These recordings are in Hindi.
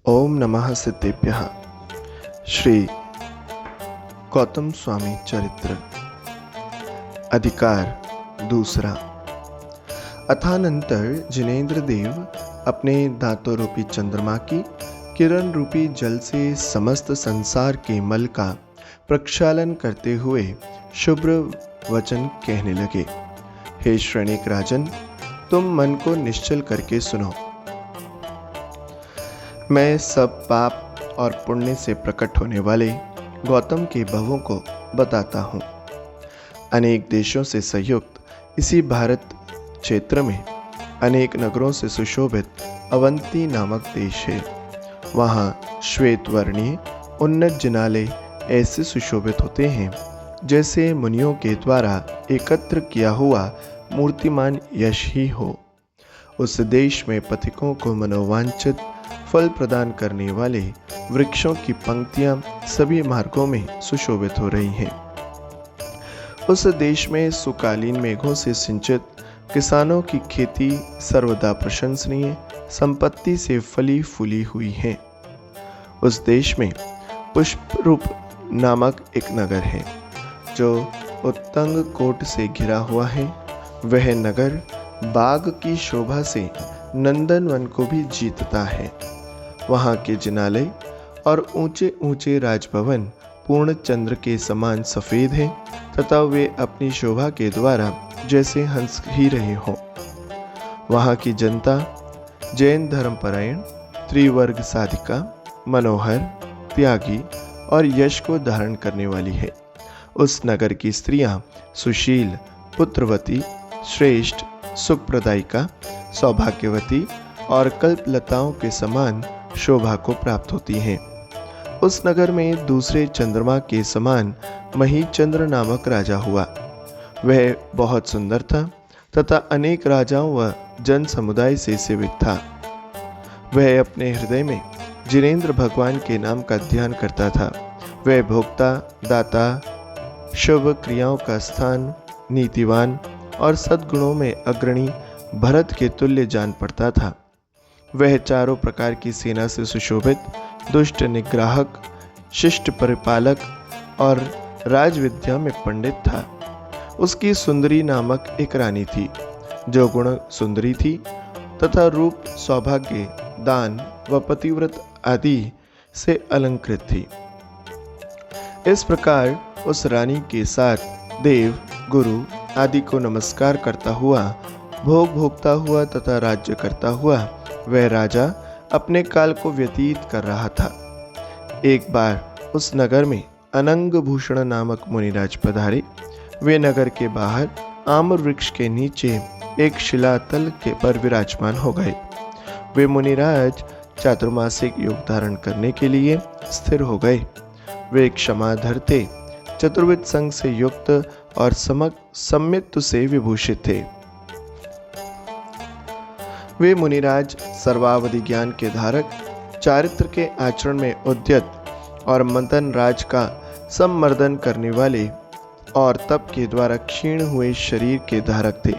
ओम नमः सिद्धेभ्यः। श्री गौतम स्वामी चरित्र अधिकार दूसरा। अथानंतर जिनेन्द्र देव अपने दांतों रूपी चंद्रमा की किरण रूपी जल से समस्त संसार के मल का प्रक्षालन करते हुए शुभ्र वचन कहने लगे। हे श्रेणिक राजन, तुम मन को निश्चल करके सुनो। मैं सब पाप और पुण्य से प्रकट होने वाले गौतम के भवों को बताता हूँ। अनेक देशों से संयुक्त इसी भारत क्षेत्र में अनेक नगरों से सुशोभित अवंती नामक देश है। वहाँ श्वेत वर्णीय उन्नत जिनालय ऐसे सुशोभित होते हैं जैसे मुनियों के द्वारा एकत्र किया हुआ मूर्तिमान यश ही हो। उस देश में पथिकों को मनोवांछित फल प्रदान करने वाले वृक्षों की पंक्तियां सभी मार्गों में सुशोभित हो रही हैं। उस देश में सुकालीन मेघों से सिंचित किसानों की खेती सर्वदा प्रशंसनीय संपत्ति से फली फूली हुई है। उस देश में पुष्परूप नामक एक नगर है जो उत्तंग कोट से घिरा हुआ है। वह नगर बाग की शोभा से नंदनवन को भी जीतता है। वहाँ के जिनालय और ऊंचे ऊंचे राजभवन पूर्ण चंद्र के समान सफेद हैं तथा वे अपनी शोभा के द्वारा जैसे हंस ही रहे हों। वहाँ की जनता जैन धर्मपरायण, त्रिवर्ग साधिका, मनोहर, त्यागी और यश को धारण करने वाली है। उस नगर की स्त्रियां सुशील, पुत्रवती, श्रेष्ठ, सुखप्रदायिका, सौभाग्यवती और कल्पलताओं के समान शोभा को प्राप्त होती हैं। उस नगर में दूसरे चंद्रमा के समान महीचंद्र नामक राजा हुआ। वह बहुत सुंदर था तथा अनेक राजाओं व जन समुदाय से सेवित था। वह अपने हृदय में जिनेन्द्र भगवान के नाम का ध्यान करता था। वह भोक्ता, दाता, शुभ क्रियाओं का स्थान, नीतिवान और सद्गुणों में अग्रणी भरत के तुल्य जान पड़ता था। वह चारों प्रकार की सेना से सुशोभित, दुष्ट निग्राहक, शिष्ट परिपालक और राजविद्या में पंडित था। उसकी सुंदरी नामक एक रानी थी जो गुण सुंदरी थी तथा रूप, सौभाग्य, दान व पतिव्रत आदि से अलंकृत थी। इस प्रकार उस रानी के साथ देव, गुरु आदि को नमस्कार करता हुआ, भोग भोगता हुआ तथा राज्य करता हुआ वह राजा अपने काल को व्यतीत कर रहा था। एक बार उस नगर में अनंग भूषण नामक मुनिराज पधारे। वे नगर के बाहर आम्र वृक्ष के नीचे एक शिलातल के पर विराजमान हो गए। वे मुनिराज चातुर्मासिक योग धारण करने के लिए स्थिर हो गए। वे क्षमाधर थे, चतुर्विध संग से युक्त और सम्मित से विभूषित थे। वे मुनिराज सर्वावधि ज्ञान के धारक, चारित्र के आचरण में उद्यत और मदन राज का सम्मर्दन करने वाले और तप के द्वारा क्षीण हुए शरीर के धारक थे।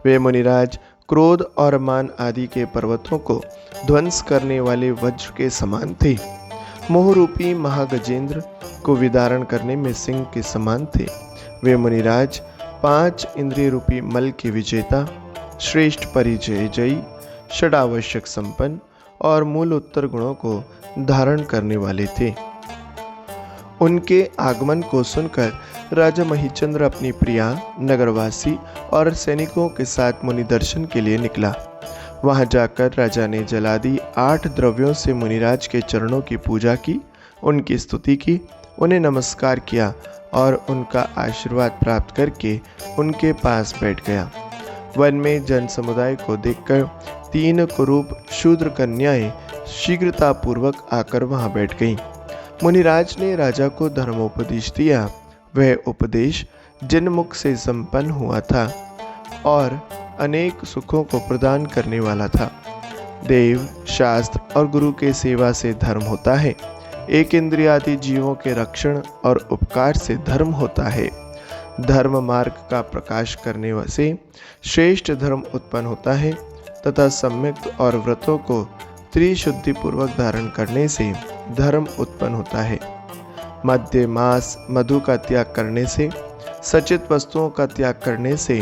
वे मुनिराज क्रोध और मान आदि के पर्वतों को ध्वंस करने वाले वज्र के समान थे। मोहरूपी महागजेंद्र को विदारण करने में सिंह के समान थे। वे मुनिराज 5 इंद्रिय रूपी मल के विजेता, श्रेष्ठ परिचय जयी, षडावश्यक संपन्न और मूल उत्तर गुणों को धारण करने वाले थे। उनके आगमन को सुनकर राजा महीचंद्र अपनी प्रिया, नगरवासी और सैनिकों के साथ मुनि दर्शन के लिए निकला। वहां जाकर राजा ने जलादि 8 द्रव्यों से मुनिराज के चरणों की पूजा की, उनकी स्तुति की, उन्हें नमस्कार किया और उनका आशीर्वाद प्राप्त करके उनके पास बैठ गया। वन में जन समुदाय को देखकर 3 कुरूप शूद्र कन्याएं शीघ्रतापूर्वक आकर वहां बैठ गईं। मुनिराज ने राजा को धर्मोपदेश दिया। वह उपदेश जिन मुख से संपन्न हुआ था और अनेक सुखों को प्रदान करने वाला था। देव, शास्त्र और गुरु के सेवा से धर्म होता है। एक इंद्रियादि जीवों के रक्षण और उपकार से धर्म होता है। धर्म मार्ग का प्रकाश करने से श्रेष्ठ धर्म उत्पन्न होता है तथा सम्यक और व्रतों को त्रिशुद्धि पूर्वक धारण करने से धर्म उत्पन्न होता है। मद्य मांस मधु का त्याग करने से, सचित वस्तुओं का त्याग करने से,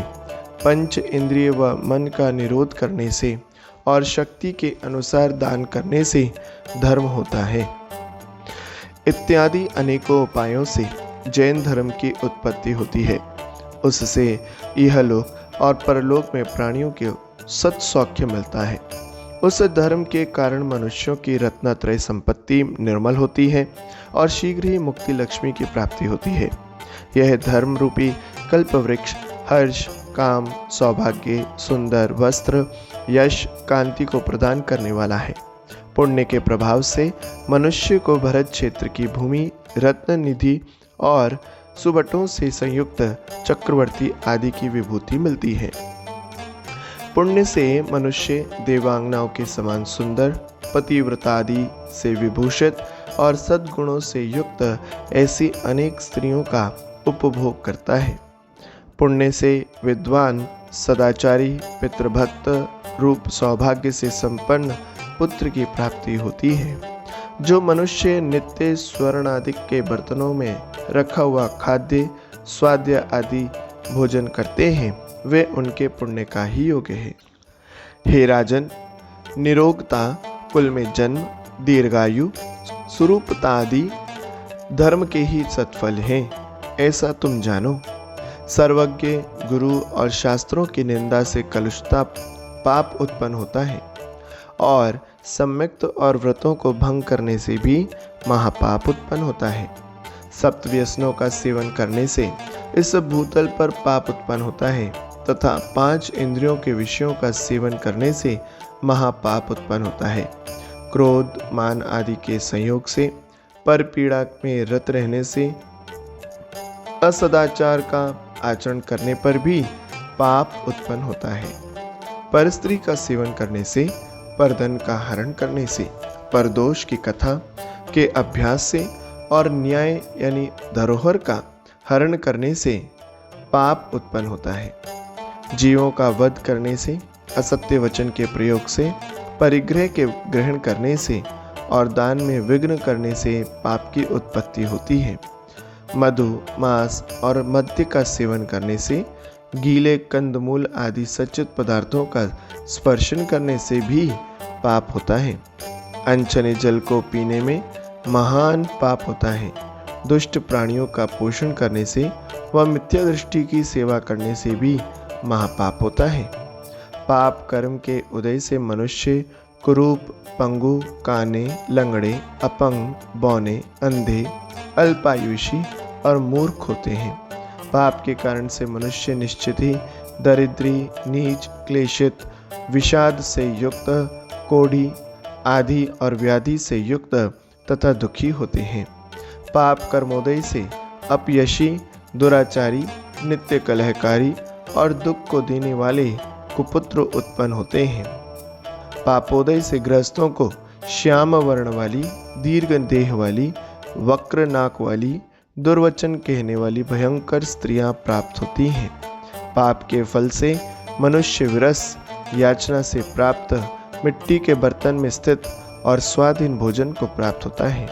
पंच इंद्रिय व मन का निरोध करने से और शक्ति के अनुसार दान करने से धर्म होता है। इत्यादि अनेकों उपायों से जैन धर्म की उत्पत्ति होती है। उससे इहलोक और परलोक में प्राणियों को सत्सौख्य मिलता है। उस धर्म के कारण मनुष्यों की रत्नत्रय संपत्ति निर्मल होती है और शीघ्र ही मुक्ति लक्ष्मी की प्राप्ति होती है। यह धर्म रूपी कल्प वृक्ष हर्ष, काम, सौभाग्य, सुंदर वस्त्र, यश, कांति को प्रदान करने वाला है। पुण्य के प्रभाव से मनुष्य को भरत क्षेत्र की भूमि, रत्न निधि और सुबटों से संयुक्त चक्रवर्ती आदि की विभूति मिलती है। पुण्य से मनुष्य देवांगनाओं के समान सुंदर, पतिव्रता आदि से विभूषित और सद्गुणों से युक्त ऐसी अनेक स्त्रियों का उपभोग करता है। पुण्य से विद्वान, सदाचारी, पितृभक्त रूप सौभाग्य से संपन्न पुत्र की प्राप्ति होती है। जो मनुष्य नित्य स्वर्ण आदि के बर्तनों में रखा हुआ खाद्य, स्वाद्य आदि भोजन करते हैं, वे उनके पुण्य का ही योग्य है। हे राजन, निरोगता, कुल में जन्म, दीर्घायु, सुरूपता आदि धर्म के ही सत्फल हैं, ऐसा तुम जानो। सर्वज्ञ गुरु और शास्त्रों की निंदा से कलुषता पाप उत्पन्न होता है और सम्यक्त और व्रतों को भंग करने से भी महापाप उत्पन्न होता है। सप्त व्यसनों का सेवन करने से इस भूतल पर पाप उत्पन्न होता है तथा 5 इंद्रियों के विषयों का सेवन करने से महापाप उत्पन्न होता है। क्रोध, मान आदि के संयोग से, पर पीड़ा में रत रहने से, असदाचार का आचरण करने पर भी पाप उत्पन्न होता है। पर स्त्री का सेवन करने से, परधन का हरण करने से, परदोष की कथा के अभ्यास से और न्याय यानी धरोहर का हरण करने से पाप उत्पन्न होता है। जीवों का वध करने से, असत्य वचन के प्रयोग से, परिग्रह के ग्रहण करने से और दान में विघ्न करने से पाप की उत्पत्ति होती है। मधु, मांस और मद्य का सेवन करने से, गीले कंदमूल आदि सचित पदार्थों का स्पर्शन करने से भी पाप होता है। अनछने जल को पीने में महान पाप होता है। दुष्ट प्राणियों का पोषण करने से व मिथ्या दृष्टि की सेवा करने से भी महापाप होता है। पाप कर्म के उदय से मनुष्य कुरूप, पंगु, काने, लंगड़े, अपंग, बौने, अंधे, अल्पायुषी और मूर्ख होते हैं। पाप के कारण से मनुष्य निश्चित ही दरिद्री, नीच, क्लेशित, विषाद से युक्त, कोढ़ी आदि और व्याधि से युक्त तथा दुखी होते हैं। पाप कर्मोदय से अपयशी, दुराचारी, नित्य कलहकारी और दुख को देने वाले कुपुत्र उत्पन्न होते हैं। पापोदय से गृहस्थों को श्याम वर्ण वाली, दीर्घ देह वाली, वक्र नाक वाली, दुर्वचन कहने वाली भयंकर स्त्रियां प्राप्त होती हैं। पाप के फल से मनुष्य विरस, याचना से प्राप्त मिट्टी के बर्तन में स्थित और स्वाधीन भोजन को प्राप्त होता है।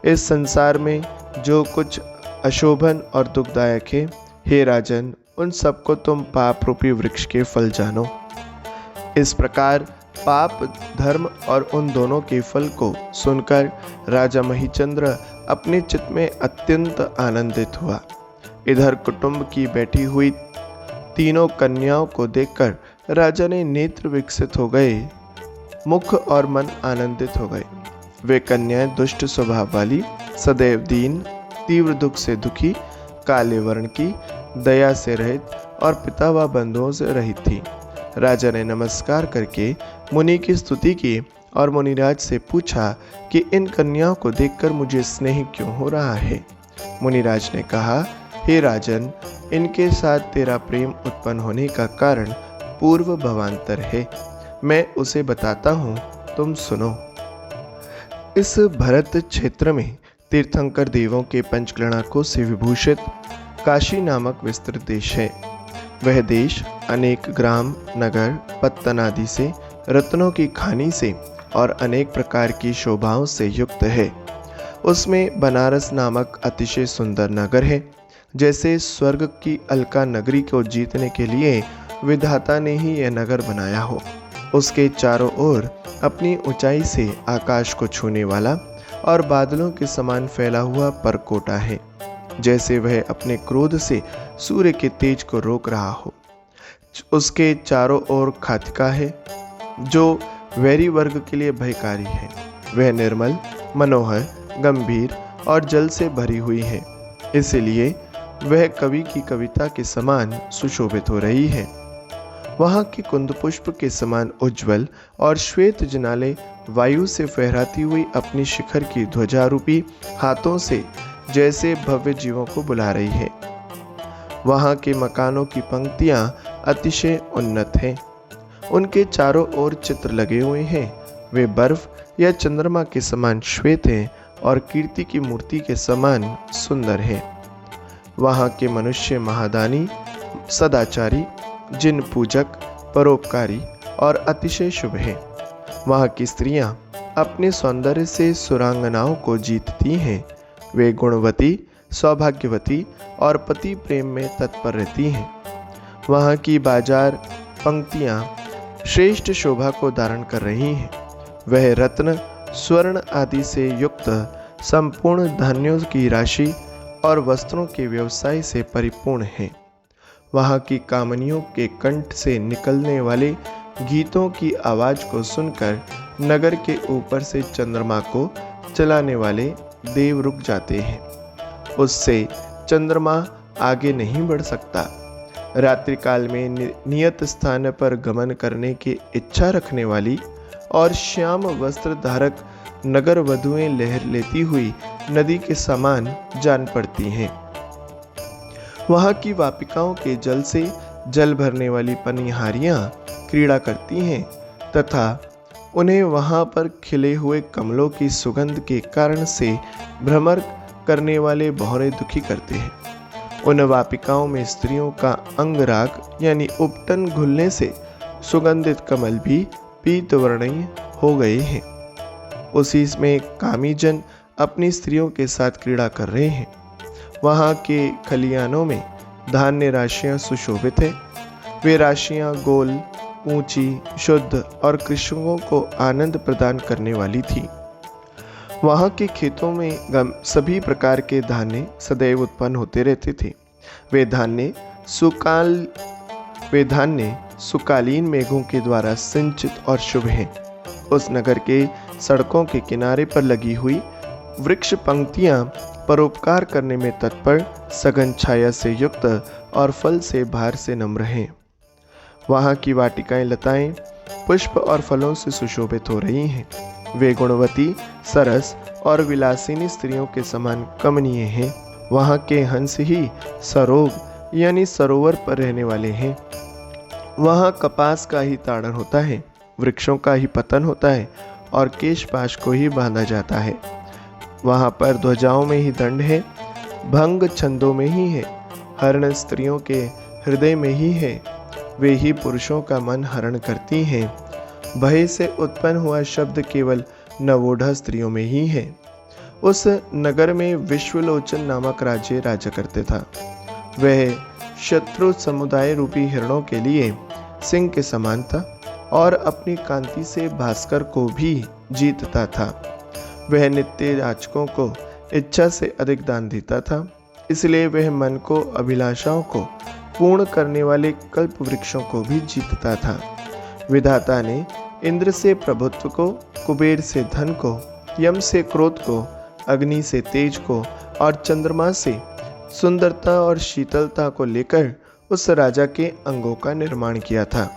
इस संसार में जो कुछ अशोभन और दुखदायक है, हे राजन, उन सबको तुम पाप रूपी वृक्ष के फल जानो। इस प्रकार पाप, धर्म और उन दोनों के फल को सुनकर राजा महिचंद्र अपने चित्त में अत्यंत आनंदित हुआ। इधर कुटुंब की बैठी हुई तीनों कन्याओं को देखकर राजा ने नेत्र विकसित हो गए, मुख और मन आनंदित हो गए। वे कन्याएं दुष्ट स्वभाव वाली, सदैव दीन, तीव्र दुख से दुखी, काले वर्ण की, दया से रहित और पिता व बंधुओं से रहित थी। राजा ने नमस्कार करके मुनि की स्तुति की और मुनिराज से पूछा कि इन कन्याओं को देखकर मुझे स्नेह क्यों हो रहा है। मुनिराज ने कहा, हे राजन, इनके साथ तेरा प्रेम उत्पन्न होने का कारण पूर्व भवांतर है। मैं उसे बताता हूँ, तुम सुनो। इस भरत क्षेत्र में तीर्थंकर देवों के पंचगणाकों से विभूषित काशी नामक विस्तृत देश है। वह देश अनेक ग्राम, नगर, पत्तन आदि से, रत्नों की खानी से, और अनेक प्रकार की शोभाओं से युक्त है। उसमें बनारस नामक अतिशय सुंदर नगर है। जैसे स्वर्ग की अलका नगरी को जीतने के लिए विधाता ने ही यह नगर बनाया हो। उसके चारों ओर अपनी ऊंचाई से आकाश को छूने वाला और बादलों के समान फैला हुआ परकोटा है, जैसे वह अपने क्रोध से सूर्य के तेज को रोक रहा हो। उसके चारों ओर खातिका है जो वैरी वर्ग के लिए भयकारी है। वह निर्मल, मनोहर, गंभीर और जल से भरी हुई है, इसलिए वह कवि की कविता के समान सुशोभित हो रही है। वहाँ के कुंद पुष्प के समान उज्ज्वल और श्वेत जिनाले वायु से फहराती हुई अपनी शिखर की ध्वजारूपी हाथों से जैसे भव्य जीवों को बुला रही है। वहाँ के मकानों की पंक्तियाँ अतिशय उन्नत हैं। उनके चारों ओर चित्र लगे हुए हैं। वे बर्फ या चंद्रमा के समान श्वेत हैं और कीर्ति की मूर्ति के समान सुंदर हैं। वहाँ के मनुष्य महादानी, सदाचारी, जिन पूजक, परोपकारी और अतिशय शुभ हैं। वहाँ की स्त्रियाँ अपने सौंदर्य से सुरांगनाओं को जीतती हैं। वे गुणवती, सौभाग्यवती और पति प्रेम में तत्पर रहती हैं। वहाँ की बाजार पंक्तियाँ श्रेष्ठ शोभा को धारण कर रही हैं। वह रत्न, स्वर्ण आदि से युक्त संपूर्ण धान्यों की राशि और वस्त्रों के व्यवसाय से परिपूर्ण है। वहाँ की कामनियों के कंठ से निकलने वाले गीतों की आवाज़ को सुनकर नगर के ऊपर से चंद्रमा को चलाने वाले देव रुक जाते हैं। उससे चंद्रमा आगे नहीं बढ़ सकता। रात्रि काल में नियत स्थान पर गमन करने की इच्छा रखने वाली और श्याम वस्त्र धारक नगर वधुएं लहर लेती हुई नदी के समान जान पड़ती हैं। वहाँ की वापिकाओं के जल से जल भरने वाली पनिहारियाँ क्रीड़ा करती हैं तथा उन्हें वहाँ पर खिले हुए कमलों की सुगंध के कारण से भ्रमर करने वाले भौरे दुखी करते हैं। उन वापिकाओं में स्त्रियों का अंगराग यानी उपटन घुलने से सुगंधित कमल भी पीत वर्णीय हो गए हैं। उसी में कामी जन अपनी स्त्रियों के साथ क्रीड़ा कर रहे हैं। वहाँ के खलियानों में धान्य राशियाँ सुशोभित है। वे राशियाँ गोल, ऊंची, शुद्ध और कृषकों को आनंद प्रदान करने वाली थी। वहाँ के खेतों में सभी प्रकार के धान्य सदैव उत्पन्न होते रहते थे। वे धान्य सुकालीन मेघों के द्वारा सिंचित और शुभ हैं। उस नगर के सड़कों के किनारे पर लगी हुई वृक्ष पंक्तियाँ परोपकार करने में तत्पर, सघन छाया से युक्त और फल से भार से नम्र हैं। वहाँ की वाटिकाएं लताएं पुष्प और फलों से सुशोभित हो रही हैं। वे गुणवती, सरस और विलासिनी स्त्रियों के समान कमनीय हैं। वहाँ के हंस ही सरोग यानी सरोवर पर रहने वाले हैं। वहाँ कपास का ही ताड़न होता है, वृक्षों का ही पतन होता है और केशपाश को ही बांधा जाता है। वहाँ पर ध्वजाओं में ही दंड है, भंग छंदों में ही है, हरण स्त्रियों के हृदय में ही है। वे ही पुरुषों का मन हरण करती हैं। भय से उत्पन्न हुआ शब्द केवल नवोढ़ा स्त्रियों में ही है। उस नगर में विश्वलोचन नामक राज्य राज्य करते था। वह शत्रु समुदाय रूपी हिरणों के लिए सिंह के समान था और अपनी कांति से भास्कर को भी जीतता था। वह नित्य याचकों को इच्छा से अधिक दान देता था, इसलिए वह मन को अभिलाषाओं को पूर्ण करने वाले कल्प वृक्षों को भी जीतता था। विधाता ने इंद्र से प्रभुत्व को, कुबेर से धन को, यम से क्रोध को, अग्नि से तेज को और चंद्रमा से सुंदरता और शीतलता को लेकर उस राजा के अंगों का निर्माण किया था।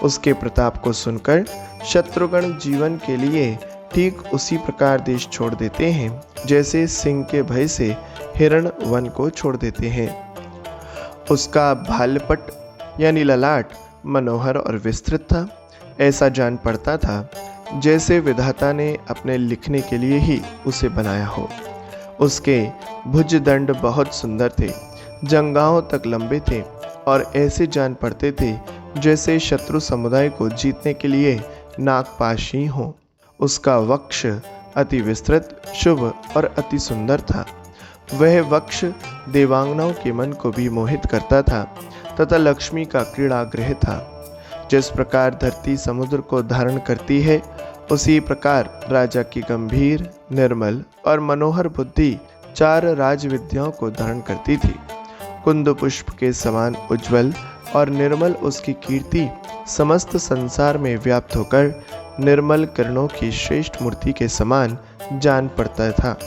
उसके प्रताप को सुनकर शत्रुगण जीवन के लिए ठीक उसी प्रकार देश छोड़ देते हैं जैसे सिंह के भय से हिरण वन को छोड़ देते हैं। उसका भालपट यानी ललाट मनोहर और विस्तृत था। ऐसा जान पड़ता था जैसे विधाता ने अपने लिखने के लिए ही उसे बनाया हो। उसके भुजदंड बहुत सुंदर थे, जंघाओं तक लंबे थे और ऐसे जान पड़ते थे जैसे शत्रु समुदाय को जीतने के लिए नागपाश ही हो। उसका वक्ष अति विस्तृत, शुभ और अति सुंदर था। वह वक्ष देवांगनाओं के मन को भी मोहित करता था तथा लक्ष्मी का क्रीड़ागृह था। जिस प्रकार धरती समुद्र को धारण करती है, उसी प्रकार राजा की गंभीर, निर्मल और मनोहर बुद्धि 4 राजविद्याओं को धारण करती थी। कुंद पुष्प के समान उज्जवल और निर्मल उसकी कीर्ति समस्त संसार में व्याप्त होकर निर्मल किरणों की श्रेष्ठ मूर्ति के समान जान पड़ता था।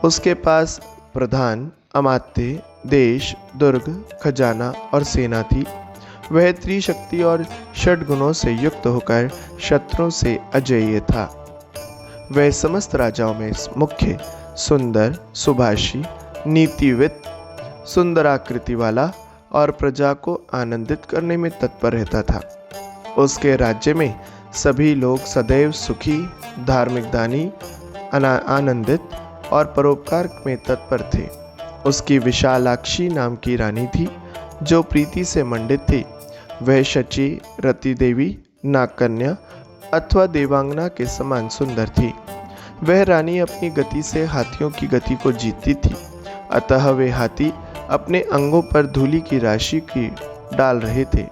उसके पास प्रधान, अमात्य, देश, दुर्ग, खजाना और सेना थी। वह त्रिशक्ति और षड्गुणों से युक्त होकर शत्रुओं से अजेय था। वह समस्त राजाओं में मुख्य, सुंदर, सुभाषी, नीतिविद, सुंदराकृति वाला और प्रजा को आनंदित करने में तत्पर रहता था। उसके राज्य में सभी लोग सदैव सुखी, धार्मिक, दानी, आनंदित और परोपकार में तत्पर थे। उसकी विशालाक्षी नाम की रानी थी, जो प्रीति से मंडित थी। वह शची, रति देवी, नागकन्या अथवा देवांगना के समान सुंदर थी। वह रानी अपनी गति से हाथियों की गति को जीतती थी, अतः वे हाथी अपने अंगों पर धूलि की राशि की डाल रहे थे।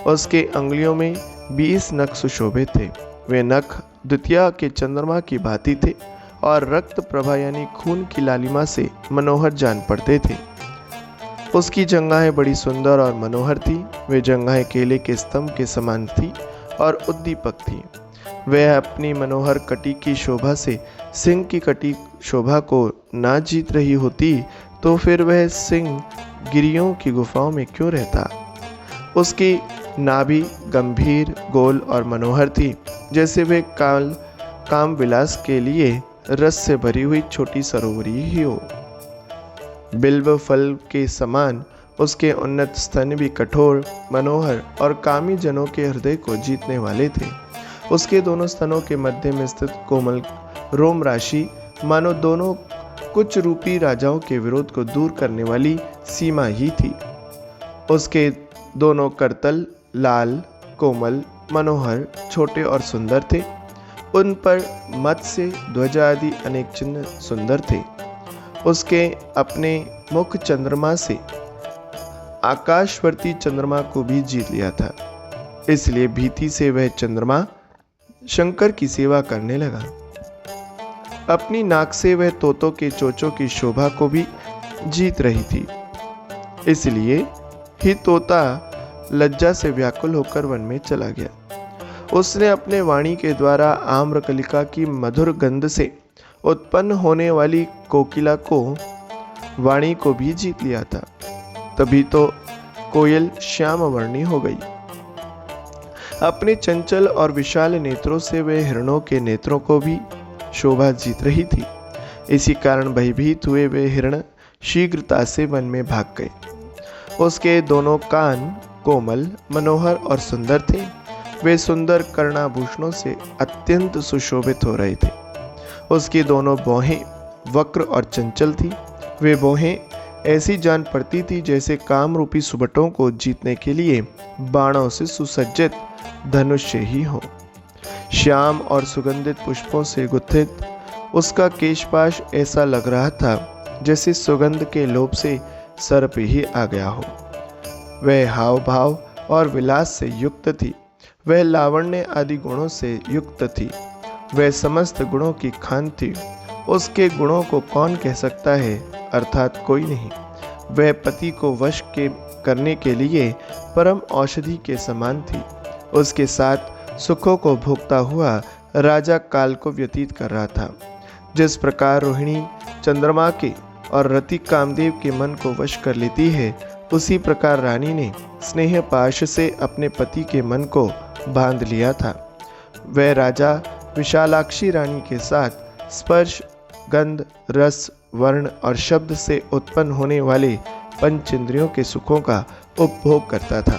उसके अंगुलियों में 20 नख सुशोभित थे। वे नख द्वितीया के चंद्रमा की भांति थे और रक्त प्रभा यानी खून की लालिमा से मनोहर जान पड़ते थे। उसकी जंघाएं बड़ी सुंदर और मनोहर थी। वे जंघाएं केले के स्तंभ के समान थी और उद्दीपक थी। वह अपनी मनोहर कटी की शोभा से सिंह की कटी शोभा को ना जीत रही होती तो फिर वह सिंह गिरियों की गुफाओं में क्यों रहता। उसकी नाभि गंभीर, गोल और मनोहर थी, जैसे वे काम विलास के लिए रस से भरी हुई छोटी सरोवरी ही हो। बिल्व फल के समान उसके उन्नत स्तन भी कठोर, मनोहर और कामी जनों के हृदय को जीतने वाले थे। उसके दोनों स्तनों के मध्य में स्थित कोमल रोम राशि मानो दोनों कुछ रूपी राजाओं के विरोध को दूर करने वाली सीमा ही थी। उसके दोनों करतल लाल, कोमल, मनोहर, छोटे और सुंदर थे। उन पर मत्स्य, ध्वजा आदि अनेक चिन्ह सुंदर थे। उसके अपने मुख चंद्रमा से आकाशवर्ती चंद्रमा को भी जीत लिया था। इसलिए भीति से वह चंद्रमा शंकर की सेवा करने लगा। अपनी नाक से वह तोतों के चोचों की शोभा को भी जीत रही थी। इसलिए ही तोता लज्जा से व्याकुल होकर वन में चला गया। उसने अपने वाणी के द्वारा आम्रकलिका की मधुर गंध से उत्पन्न होने वाली कोकिला को वाणी को भी जीत लिया था। तभी तो कोयल श्याम वर्णी हो गई। अपने चंचल और विशाल नेत्रों से वे हिरणों के नेत्रों को भी शोभा जीत रही थी। इसी कारण भयभीत हुए वे हिरण शीघ्रता से वन में भाग गए। उसके दोनों कान कोमल, मनोहर और सुंदर थे। वे सुंदर कर्णाभूषणों से अत्यंत सुशोभित हो रहे थे। उसकी दोनों भौहें वक्र और चंचल थी। वे भौहें ऐसी जान पड़ती थी जैसे काम रूपी सुबटों को जीतने के लिए बाणों से सुसज्जित धनुष्य ही हो। श्याम और सुगंधित पुष्पों से गुत्थित उसका केशपाश ऐसा लग रहा था जैसे सुगंध के लोभ से सर्प ही आ गया हो। वह हाव भाव और विलास से युक्त थी। वह लावण्य आदि गुणों से युक्त थी। वह समस्त गुणों की खान थी। उसके गुणों को कौन कह सकता है, अर्थात कोई नहीं। वह पति को वश के करने के लिए परम औषधि के समान थी। उसके साथ सुखों को भोगता हुआ राजा काल को व्यतीत कर रहा था। जिस प्रकार रोहिणी चंद्रमा के और रति कामदेव के मन को वश कर लेती है, उसी प्रकार रानी ने स्नेह पाश से अपने पति के मन को बांध लिया था। वह राजा विशालाक्षी रानी के साथ स्पर्श, गंध, रस, वर्ण और शब्द से उत्पन्न होने वाले पंच इंद्रियों के सुखों का उपभोग करता था।